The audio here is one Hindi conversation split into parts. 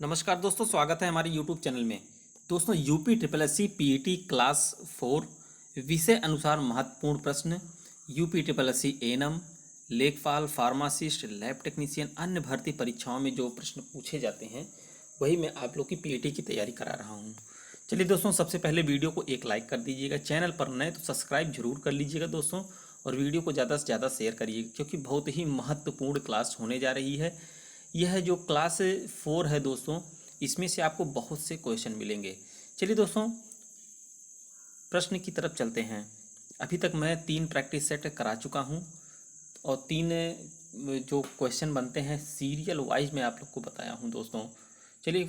नमस्कार दोस्तों, स्वागत है हमारे YouTube चैनल में। दोस्तों, UP triple S C PET class 4 विषय अनुसार महत्वपूर्ण प्रश्न, UP triple S C ANM, लेखपाल, फार्मासिस्ट, लैब टेक्नीशियन, अन्य भर्ती परीक्षाओं में जो प्रश्न पूछे जाते हैं वही मैं आप लोग की पीईटी की तैयारी करा रहा हूँ। चलिए दोस्तों, सबसे पहले वीडियो को एक लाइक कर दीजिएगा, चैनल पर नए तो सब्सक्राइब जरूर कर लीजिएगा दोस्तों, और वीडियो को ज़्यादा से ज़्यादा शेयर करिएगा क्योंकि बहुत ही महत्वपूर्ण क्लास होने जा रही है। यह जो क्लास 4 है दोस्तों, इसमें से आपको बहुत से क्वेश्चन मिलेंगे। चलिए दोस्तों, प्रश्न की तरफ चलते हैं। अभी तक मैं 3 प्रैक्टिस सेट करा चुका हूं और 3 जो क्वेश्चन बनते हैं सीरियल वाइज मैं आप लोग को बताया हूं दोस्तों। चलिए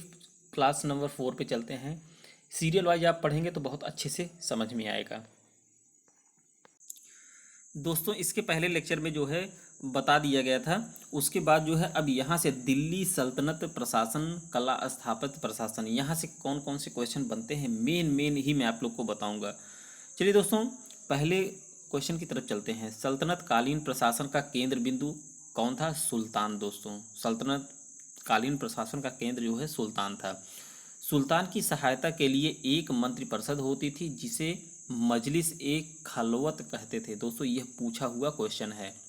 क्लास नंबर 4 पे चलते हैं। सीरियल वाइज आप पढ़ेंगे तो बहुत अच्छे से समझ में आएगा। दोस्तों, इसके पहले लेक्चर में जो है बता दिया गया था, उसके बाद जो है अब यहाँ से दिल्ली सल्तनत प्रशासन, कला स्थापत्य प्रशासन, यहाँ से कौन कौन से क्वेश्चन बनते हैं मेन ही मैं आप लोग को बताऊंगा। चलिए दोस्तों, पहले क्वेश्चन की तरफ चलते हैं। सल्तनत कालीन प्रशासन का केंद्र बिंदु कौन था? सुल्तान। दोस्तों, सल्तनत कालीन प्रशासन का केंद्र जो है सुल्तान था। सुल्तान की सहायता के लिए एक मंत्रिपरिषद होती थी जिसे मजलिस ए खलवत कहते थे। दोस्तों, यह पूछा हुआ क्वेश्चन है।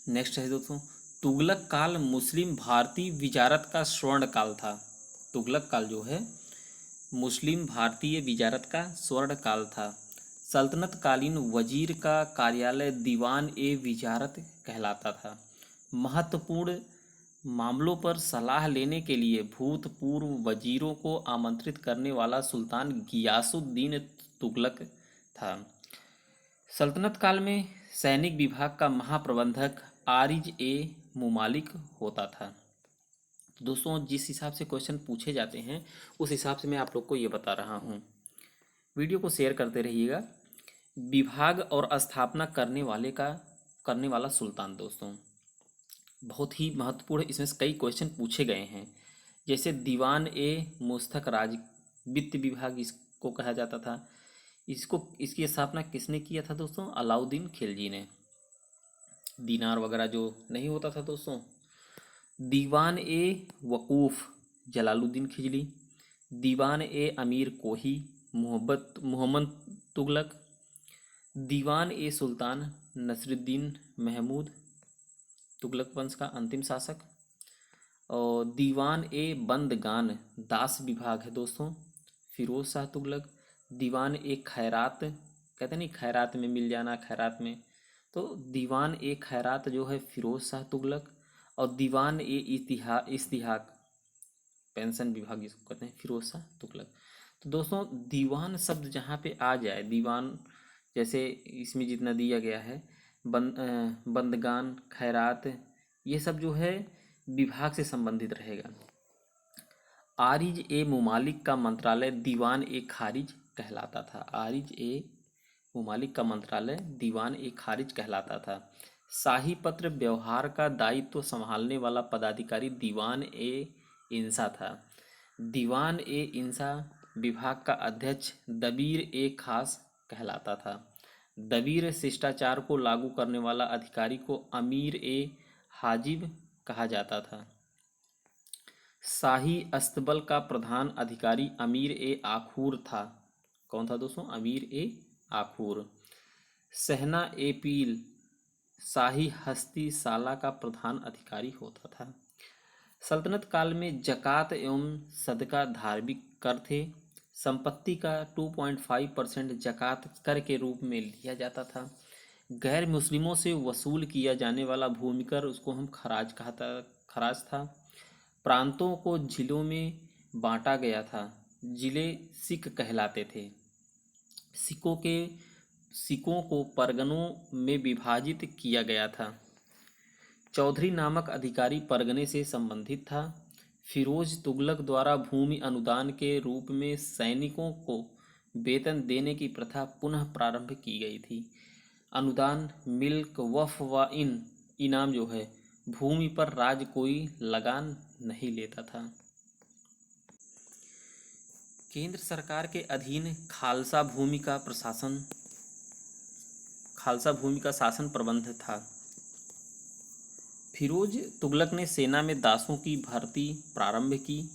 नेक्स्ट है दोस्तों, तुगलक काल मुस्लिम भारतीय विजारत का स्वर्ण काल था। तुगलक काल जो है मुस्लिम भारतीय विजारत का स्वर्ण काल था। सल्तनत कालीन वजीर का कार्यालय दीवान ए विजारत कहलाता था। महत्वपूर्ण मामलों पर सलाह लेने के लिए भूतपूर्व वजीरों को आमंत्रित करने वाला सुल्तान गियासुद्दीन तुगलक था। सल्तनत काल में सैनिक विभाग का महाप्रबंधक आरिज ए मुमालिक होता था। दोस्तों, जिस हिसाब से क्वेश्चन पूछे जाते हैं उस हिसाब से मैं आप लोग को ये बता रहा हूँ। वीडियो को शेयर करते रहिएगा। विभाग और स्थापना करने वाला सुल्तान। दोस्तों, बहुत ही महत्वपूर्ण, इसमें से कई क्वेश्चन पूछे गए हैं। जैसे दीवान ए मुस्तक राज, वित्त विभाग इसको कहा जाता था। इसकी स्थापना किसने किया था दोस्तों? अलाउद्दीन खिलजी ने। दीनार वगैरह जो नहीं होता था दोस्तों। दीवान ए वकूफ़, जलालुद्दीन खिजली। दीवान ए अमीर कोही, मोहम्मद तुगलक। दीवान ए सुल्तान, नसरुद्दीन महमूद, तुगलक वंश का अंतिम शासक। और दीवान ए बंदगान, दास विभाग है दोस्तों, फिरोज शाह तुगलक। दीवान ए खैरात, कहते नहीं खैरात में मिल जाना, खैरात में, तो दीवान ए खैरात जो है फिरोज शाह तुगलक। और दीवान ए इस्तिहाक, पेंशन विभाग जिसको कहते हैं, फिरोज शाह तुगलक। तो दोस्तों, दीवान शब्द जहाँ पे आ जाए, दीवान जैसे इसमें जितना दिया गया है, बंदगान, खैरात, ये सब जो है विभाग से संबंधित रहेगा। आरिज ए मुमालिक का मंत्रालय दीवान ए खारिज कहलाता था। आरिज ए मुमालिक का मंत्रालय दीवान ए खारिज कहलाता था। शाही पत्र व्यवहार का दायित्व संभालने वाला पदाधिकारी दीवान ए इंसा था। दीवान ए इंसा विभाग का अध्यक्ष दबीर ए खास कहलाता था। दबीर शिष्टाचार को लागू करने वाला अधिकारी को अमीर ए हाजिब कहा जाता था। शाही अस्तबल का प्रधान अधिकारी अमीर ए आखूर था। कौन था दोस्तों? अमीर ए आखूर। सहना ए पील शाही हस्ती साला का प्रधान अधिकारी होता था। सल्तनत काल में जकात एवं सदका धार्मिक कर थे। संपत्ति का 2.5% जकात कर के रूप में लिया जाता था। गैर मुस्लिमों से वसूल किया जाने वाला भूमि कर, उसको हम खराज था। प्रांतों को जिलों में बांटा गया था। जिले सिक कहलाते थे। सिकों को परगनों में विभाजित किया गया था। चौधरी नामक अधिकारी परगने से संबंधित था। फिरोज तुगलक द्वारा भूमि अनुदान के रूप में सैनिकों को वेतन देने की प्रथा पुनः प्रारंभ की गई थी। अनुदान, मिल्क, वफ व इनाम जो है, भूमि पर राज्य कोई लगान नहीं लेता था। केंद्र सरकार के अधीन खालसा भूमि का शासन प्रबंध था। फिरोज तुगलक ने सेना में दासों की भर्ती प्रारंभ की।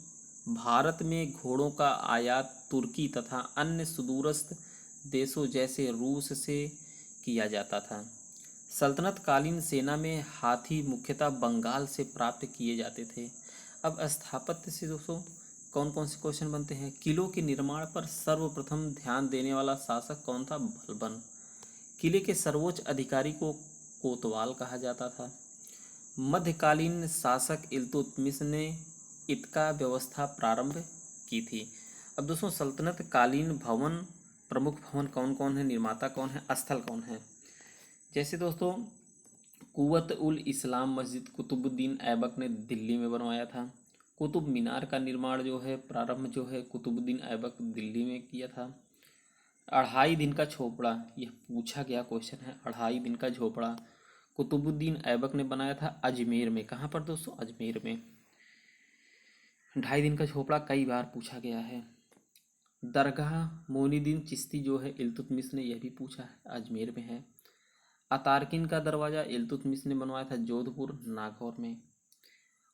भारत में घोड़ों का आयात तुर्की तथा अन्य सुदूरस्थ देशों जैसे रूस से किया जाता था। सल्तनत कालीन सेना में हाथी मुख्यतः बंगाल से प्राप्त किए जाते थे। अब स्थापत्य से दोस्तों कौन कौन से क्वेश्चन बनते हैं। किलों के निर्माण पर सर्वप्रथम ध्यान देने वाला शासक कौन था। बलबन। किले के सर्वोच्च अधिकारी को कोतवाल कहा जाता था। मध्यकालीन शासक इल्तुतमिश ने ईदगाह व्यवस्था प्रारंभ की थी। अब दोस्तों सल्तनत कालीन भवन, प्रमुख भवन कौन कौन है, निर्माता कौन है, स्थल कौन है। जैसे दोस्तों कुवत उल इस्लाम मस्जिद कुतुबुद्दीन ऐबक ने दिल्ली में बनवाया था। कुतुब मीनार का निर्माण जो है प्रारंभ जो है कुतुबुद्दीन ऐबक दिल्ली में किया था। 2.5 दिन का झोपड़ा, यह पूछा गया क्वेश्चन है। 2.5 दिन का झोपड़ा कुतुबुद्दीन ऐबक ने बनाया था अजमेर में। कहाँ पर दोस्तों, अजमेर में। 2.5 दिन का झोपड़ा कई बार पूछा गया है। दरगाह मोइनुद्दीन चिश्ती जो है इल्तुतमिश ने यह भी पूछा है, अजमेर में है। अतारकिन का दरवाज़ा इल्तुतमिश ने बनवाया था जोधपुर नागौर में।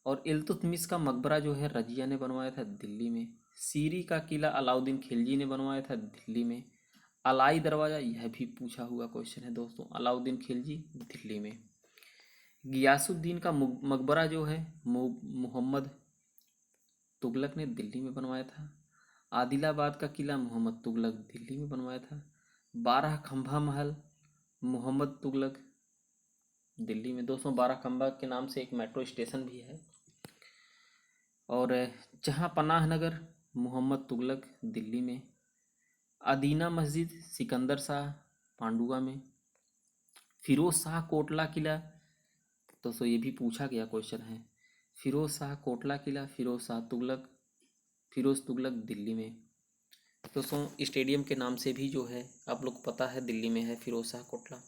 और इल्तुतमिश का मकबरा जो है रजिया ने बनवाया था दिल्ली में। सीरी का किला अलाउद्दीन खिलजी ने बनवाया था दिल्ली में। अलाई दरवाज़ा, यह भी पूछा हुआ क्वेश्चन है दोस्तों, अलाउद्दीन खिलजी दिल्ली में। गियासुद्दीन का मकबरा जो है मोहम्मद तुगलक ने दिल्ली में बनवाया था। आदिलाबाद का किला मोहम्मद तुगलक दिल्ली में बनवाया था। 12 खंभा महल मोहम्मद तुगलक दिल्ली में। दोस्तों 12 खंभा के नाम से एक मेट्रो स्टेशन भी है। और जहाँ पनाह नगर मोहम्मद तुगलक दिल्ली में। अदीना मस्जिद सिकंदर शाह पांडुआ में। फिरोज शाह कोटला किला, दोस्तों ये भी पूछा गया क्वेश्चन है। फिरोज शाह कोटला किला फिरोज तुगलक दिल्ली में। दोस्तों स्टेडियम के नाम से भी जो है आप लोग को पता है दिल्ली में है फिरोज शाह कोटला।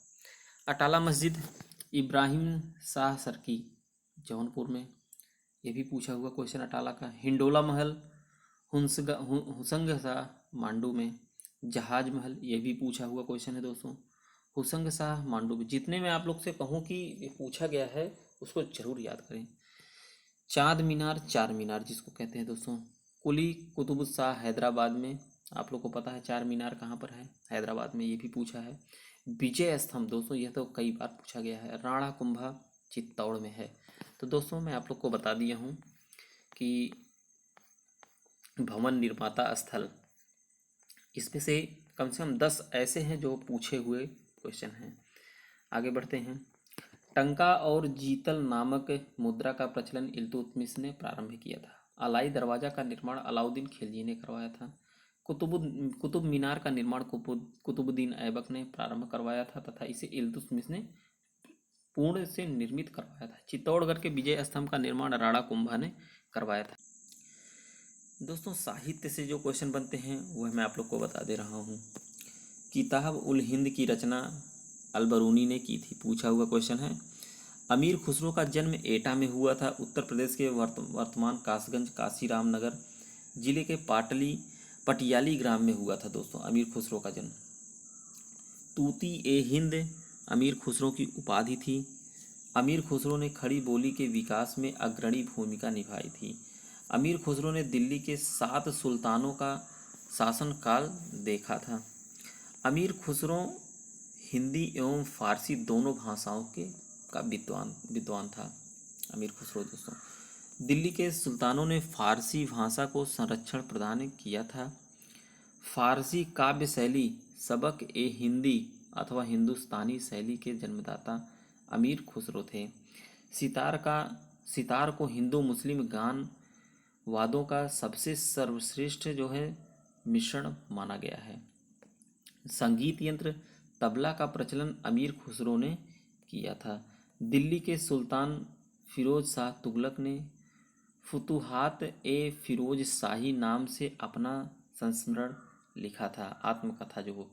अटाला मस्जिद इब्राहिम शाह सरकी जौनपुर में, ये भी पूछा हुआ क्वेश्चन अटाला का। हिंडोला महल हुसंग शाह मांडू में। जहाज महल, ये भी पूछा हुआ क्वेश्चन है दोस्तों, हुसंग शाह मांडू में। जितने में आप लोग से कहूँ कि ये पूछा गया है उसको जरूर याद करें। चांद मीनार, चार मीनार जिसको कहते हैं दोस्तों, कुली कुतुब शाह हैदराबाद में। आप लोग को पता है चार मीनार कहाँ पर है, हैदराबाद में, ये भी पूछा है। विजय स्तंभ, दोस्तों यह तो कई बार पूछा गया है, राणा कुंभा चित्तौड़ में है। तो दोस्तों मैं आप लोग को बता दिया हूँ कि भवन निर्माता स्थल, इसमें से कम 10 ऐसे हैं जो पूछे हुए क्वेश्चन हैं। आगे बढ़ते हैं। टंका और जीतल नामक मुद्रा का प्रचलन इल्तुतमिश ने प्रारंभ किया था। अलाई दरवाजा का निर्माण अलाउद्दीन खिलजी ने करवाया था। कुतुब मीनार का निर्माण कुतुबुद्दीन ऐबक ने प्रारंभ करवाया था तथा इसे इल्तुतमिश ने पूर्ण से निर्मित करवाया था। चित्तौड़गढ़ के विजय स्तंभ का निर्माण राणा कुंभा ने करवाया था। दोस्तों साहित्य से जो क्वेश्चन बनते हैं वह मैं आप लोग को बता दे रहा हूँ। किताब उल हिंद की रचना अलबरूनी ने की थी, पूछा हुआ क्वेश्चन है। अमीर खुसरो का जन्म एटा में हुआ था। उत्तर प्रदेश के वर्तमान कासगंज काशीराम नगर जिले के पटियाली ग्राम में हुआ था दोस्तों अमीर खुसरो का जन्म। तूती ए हिंद अमीर खुसरो की उपाधि थी। अमीर खुसरो ने खड़ी बोली के विकास में अग्रणी भूमिका निभाई थी। अमीर खुसरो ने दिल्ली के 7 सुल्तानों का शासनकाल देखा था। अमीर खुसरो हिंदी एवं फारसी दोनों भाषाओं का विद्वान था अमीर खुसरो दोस्तों। दिल्ली के सुल्तानों ने फारसी भाषा को संरक्षण प्रदान किया था। फारसी काव्य शैली सबक ए हिंदी अथवा हिंदुस्तानी शैली के जन्मदाता अमीर खुसरो थे। सितार को हिंदू मुस्लिम गान वादों का सबसे सर्वश्रेष्ठ जो है मिश्रण माना गया है। संगीत यंत्र तबला का प्रचलन अमीर खुसरो ने किया था। दिल्ली के सुल्तान फिरोज शाह तुगलक ने फुतुहात ए फिरोज शाही नाम से अपना संस्मरण लिखा था, आत्मकथा जो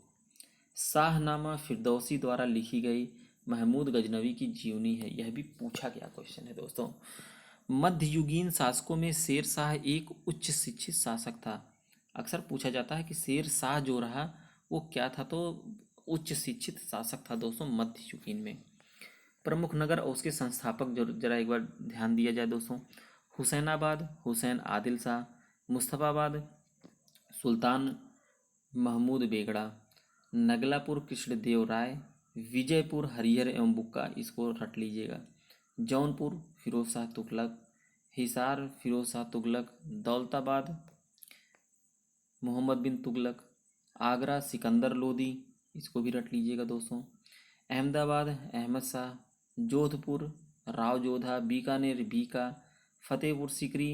शाहनामा फिरदौसी द्वारा लिखी गई महमूद गजनवी की जीवनी है, यह भी पूछा गया क्वेश्चन है दोस्तों। मध्ययुगीन शासकों में शेर शाह एक उच्च शिक्षित शासक था। अक्सर पूछा जाता है कि शेर शाह जो रहा वो क्या था, तो उच्च शिक्षित शासक था दोस्तों मध्ययुगीन में। प्रमुख नगर और उसके संस्थापक जो जरा एक बार ध्यान दिया जाए दोस्तों। हुसैनाबाद हुसैन आदिल शाह, मुस्तफ़ाबाद सुल्तान महमूद बेगड़ा, नगलापुर कृष्णदेव राय, विजयपुर हरिहर एवं बुक्का, इसको रट लीजिएगा। जौनपुर फिरोज शाह तुगलक, हिसार फिरोज शाह तुगलक, दौलताबाद मोहम्मद बिन तुगलक, आगरा सिकंदर लोदी, इसको भी रट लीजिएगा दोस्तों। अहमदाबाद अहमद शाह, जोधपुर राव जोधा, बीकानेर बीका, फतेहपुर सीकरी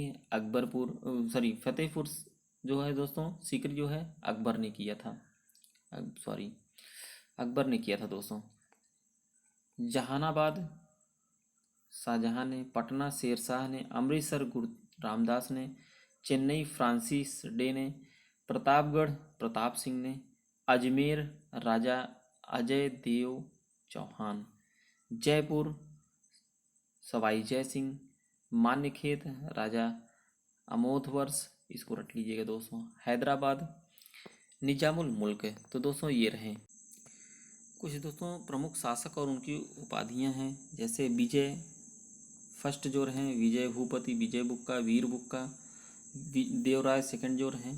फतेहपुर जो है दोस्तों सीकरी जो है अकबर ने किया था, अकबर ने किया था दोस्तों। जहानाबाद शाहजहां ने, पटना शेरशाह ने, अमृतसर गुरु रामदास ने, चेन्नई फ्रांसिस डे ने, प्रतापगढ़ प्रताप सिंह ने, अजमेर राजा अजय देव चौहान, जयपुर सवाई जय सिंह, मान्यखेत राजा अमोधवर्ष, इसको रट लीजिएगा दोस्तों। हैदराबाद निजामुल मुल्क। तो दोस्तों ये रहे कुछ दोस्तों प्रमुख शासक और उनकी उपाधियां हैं, जैसे विजय फर्स्ट जो रहे विजय भूपति, विजय बुक्का, वीर बुक्का, देवराय सेकंड जो रहे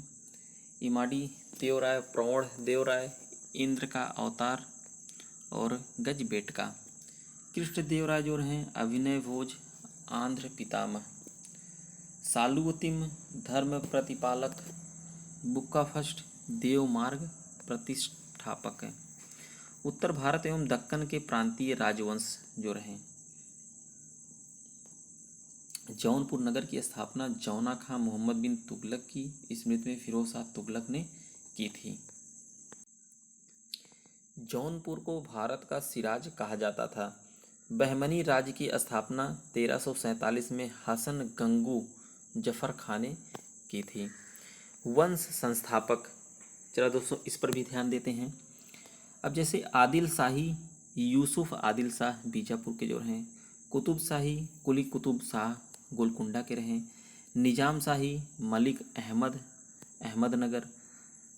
इमाडी देवराय, प्रौढ़ देवराय, इंद्र का अवतार और गजबेटका। कृष्णदेवराय जो रहे अभिनय भोज, आंध्र पितामह, सालुतिम धर्म प्रतिपालक, बुक्का फर्स्ट देवमार्ग प्रतिष्ठापक है। उत्तर भारत एवं दक्कन के प्रांतीय राजवंश जो रहे जौनपुर नगर की स्थापना जौना खां मोहम्मद बिन तुगलक की स्मृति में फिरोज शाह तुगलक ने की थी। जौनपुर को भारत का सिराज कहा जाता था। बहमनी राज्य की स्थापना 1347 में हसन गंगू जफर खां ने की थी। वंश संस्थापक, चलो दोस्तों इस पर भी ध्यान देते हैं। अब जैसे आदिल शाही, यूसुफ आदिल शाह बीजापुर के जो रहे, कुतुब शाही कुली कुतुब शाह गोलकुंडा के रहे, निजाम शाही मलिक अहमद अहमदनगर,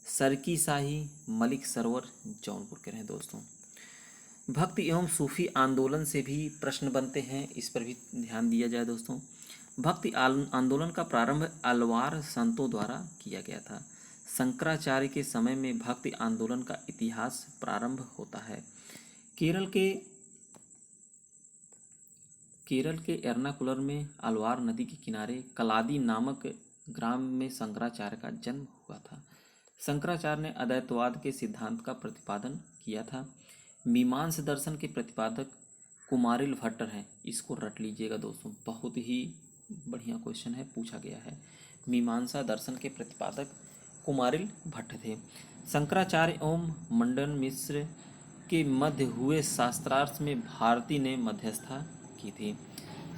सरकी शाही मलिक सरवर जौनपुर के रहे दोस्तों। भक्ति एवं सूफी आंदोलन से भी प्रश्न बनते हैं, इस पर भी ध्यान दिया जाए दोस्तों। भक्ति आंदोलन का प्रारंभ अलवार संतों द्वारा किया गया था। शंकराचार्य के समय में भक्ति आंदोलन का इतिहास प्रारंभ होता है। केरल के एर्नाकुलम में अलवार नदी के किनारे कलादी नामक ग्राम में शंकराचार्य का जन्म हुआ था। शंकराचार्य ने अद्वैतवाद के सिद्धांत का प्रतिपादन किया था। मीमांसा दर्शन के प्रतिपादक कुमारिल भट्ट हैं, इसको रट लीजिएगा दोस्तों, बहुत ही बढ़िया क्वेश्चन है, पूछा गया है। मीमांसा दर्शन के प्रतिपादक कुमारिल भट्ट थे। शंकराचार्य एवं मंडन मिश्र के मध्य हुए शास्त्रार्थ में भारती ने मध्यस्थता की थी।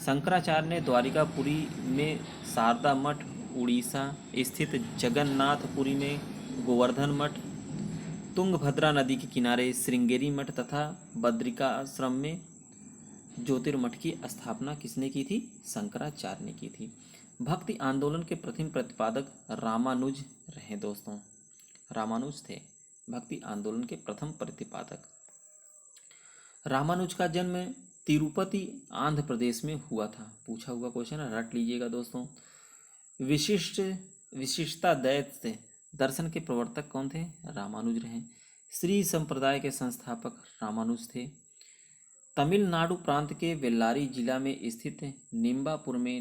शंकराचार्य ने द्वारिकापुरी में शारदा मठ, उड़ीसा स्थित जगन्नाथपुरी में गोवर्धन मठ, तुंगभद्रा नदी के किनारे श्रृंगेरी मठ तथा बद्रिकाश्रम में ज्योतिर्मठ की स्थापना किसने की थी? शंकराचार्य ने की थी। भक्ति आंदोलन के प्रथम प्रतिपादक रामानुज रहे दोस्तों, रामानुज थे भक्ति आंदोलन के प्रथम प्रतिपादक। रामानुज का जन्म तिरुपति आंध्र प्रदेश में हुआ था, पूछा हुआ क्वेश्चन है, रट लीजिएगा दोस्तों। विशिष्टता दैत्य दर्शन के प्रवर्तक कौन थे? रामानुज रहे। श्री संप्रदाय के संस्थापक रामानुज थे। तमिलनाडु प्रांत के बेल्लारी जिला में स्थित निम्बापुर में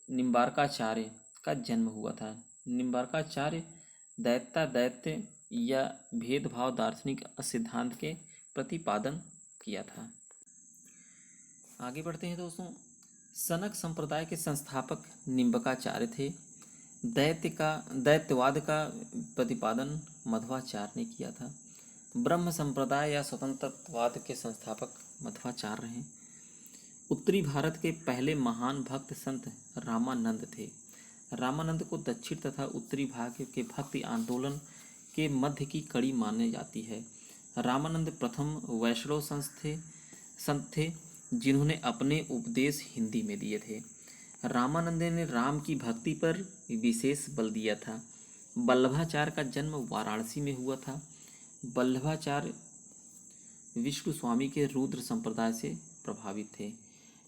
निम्बार्काचार्य का जन्म हुआ था। निम्बार्काचार्य दैत्य या भेदभाव दार्शनिक सिद्धांत के प्रतिपादन किया था। आगे बढ़ते हैं दोस्तों। सनक संप्रदाय के संस्थापक निम्बकाचार्य थे। दैत्यवाद का प्रतिपादन मध्वाचार्य ने किया था। ब्रह्म संप्रदाय या स्वतंत्रवाद के संस्थापक मध्वाचार्य हैं। उत्तरी भारत के पहले महान भक्त संत रामानंद थे। रामानंद को दक्षिण तथा उत्तरी भाग के भक्ति आंदोलन के मध्य की कड़ी मानी जाती है। रामानंद प्रथम वैष्णव संत थे जिन्होंने अपने उपदेश हिंदी में दिए थे। रामानंद ने राम की भक्ति पर विशेष बल दिया था। वल्लभाचार्य का जन्म वाराणसी में हुआ था। वल्लभाचार्य विष्णु स्वामी के रुद्र संप्रदाय से प्रभावित थे।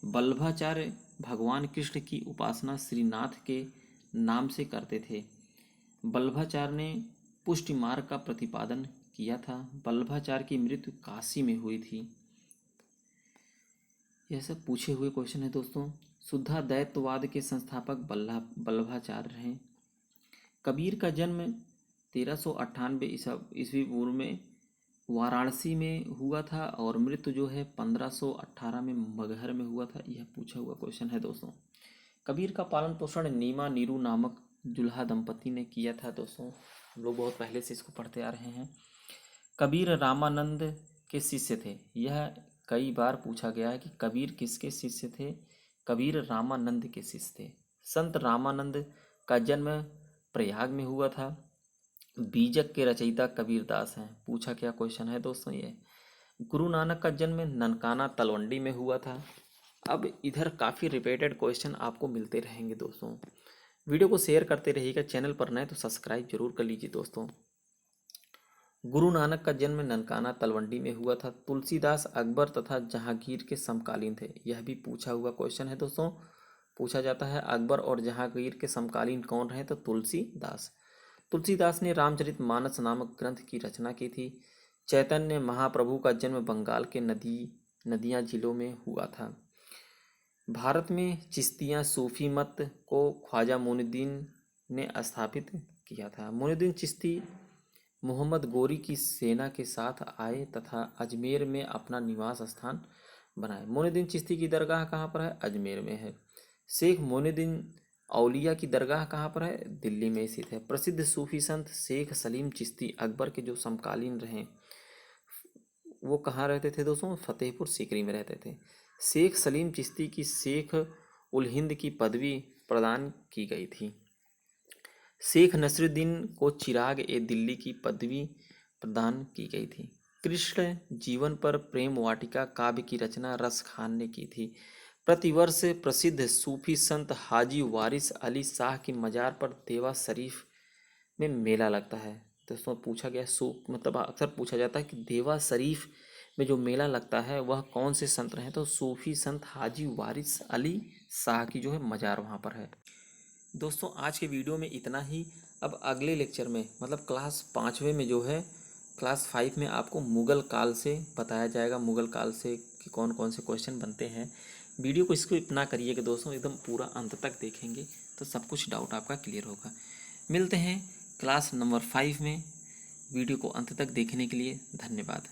वल्लभाचार्य भगवान कृष्ण की उपासना श्रीनाथ के नाम से करते थे। वल्लभाचार्य ने पुष्टि मार्ग का प्रतिपादन किया था। वल्लभाचार्य की मृत्यु काशी में हुई थी। यह सब पूछे हुए क्वेश्चन है दोस्तों। शुद्धाद्वैतवाद के संस्थापक वल्लभाचार्य हैं। कबीर का जन्म 1398 ईस्वी पूर्व में वाराणसी में हुआ था और मृत्यु जो है 1518 में मगहर में हुआ था। यह पूछा हुआ क्वेश्चन है दोस्तों। कबीर का पालन पोषण नीमा नीरू नामक दुल्हा दंपति ने किया था दोस्तों। हम लोग बहुत पहले से इसको पढ़ते आ रहे हैं। कबीर रामानंद के शिष्य थे। यह कई बार पूछा गया है कि कबीर किसके शिष्य थे। कबीर रामानंद के शिष्य थे। संत रामानंद का जन्म प्रयाग में हुआ था। बीजक के रचयिता कबीरदास हैं। पूछा क्या क्वेश्चन है दोस्तों ये। गुरु नानक का जन्म ननकाना तलवंडी में हुआ था। अब इधर काफ़ी रिपीटेड क्वेश्चन आपको मिलते रहेंगे दोस्तों। वीडियो को शेयर करते रहिएगा। चैनल पर नए तो सब्सक्राइब जरूर कर लीजिए दोस्तों। गुरु नानक का जन्म ननकाना तलवंडी में हुआ था। तुलसीदास अकबर तथा जहांगीर के समकालीन थे। यह भी पूछा हुआ क्वेश्चन है दोस्तों। पूछा जाता है अकबर और जहांगीर के समकालीन कौन रहे, तो तुलसीदास। तुलसीदास ने रामचरितमानस नामक ग्रंथ की रचना की थी। चैतन्य महाप्रभु का जन्म बंगाल के नदियाँ जिलों में हुआ था। भारत में चिश्तिया सूफी मत को ख्वाजा मोइनुद्दीन ने स्थापित किया था। मोइनुद्दीन चिश्ती मोहम्मद गोरी की सेना के साथ आए तथा अजमेर में अपना निवास स्थान बनाए। मोइनुद्दीन चिश्ती की दरगाह कहाँ पर है, अजमेर में है। शेख मोइनुद्दीन औलिया की दरगाह कहाँ पर है, दिल्ली में स्थित है। प्रसिद्ध सूफी संत शेख सलीम चिश्ती अकबर के जो समकालीन रहे वो कहाँ रहते थे दोस्तों, फतेहपुर सीकरी में रहते थे। शेख सलीम चिश्ती की शेख उल हिंद की पदवी प्रदान की गई थी। शेख नसरुद्दीन को चिराग ए दिल्ली की पदवी प्रदान की गई थी। कृष्ण जीवन पर प्रेम वाटिका काव्य की रचना रस खान ने की थी। प्रतिवर्ष प्रसिद्ध सूफी संत हाजी वारिस अली शाह की मजार पर देवा शरीफ में मेला लगता है। दोस्तों पूछा गया मतलब अक्सर पूछा जाता है कि देवा शरीफ में जो मेला लगता है वह कौन से संत रहे, तो सूफी संत हाजी वारिस अली शाह की जो है मजार वहाँ पर है। दोस्तों आज के वीडियो में इतना ही। अब अगले लेक्चर में मतलब क्लास 5वें में जो है क्लास 5 में आपको मुग़ल काल से बताया जाएगा। मुग़ल काल से कि कौन कौन से क्वेश्चन बनते हैं। वीडियो को स्किप ना करिएगा दोस्तों, एकदम पूरा अंत तक देखेंगे तो सब कुछ डाउट आपका क्लियर होगा। मिलते हैं क्लास नंबर 5 में। वीडियो को अंत तक देखने के लिए धन्यवाद।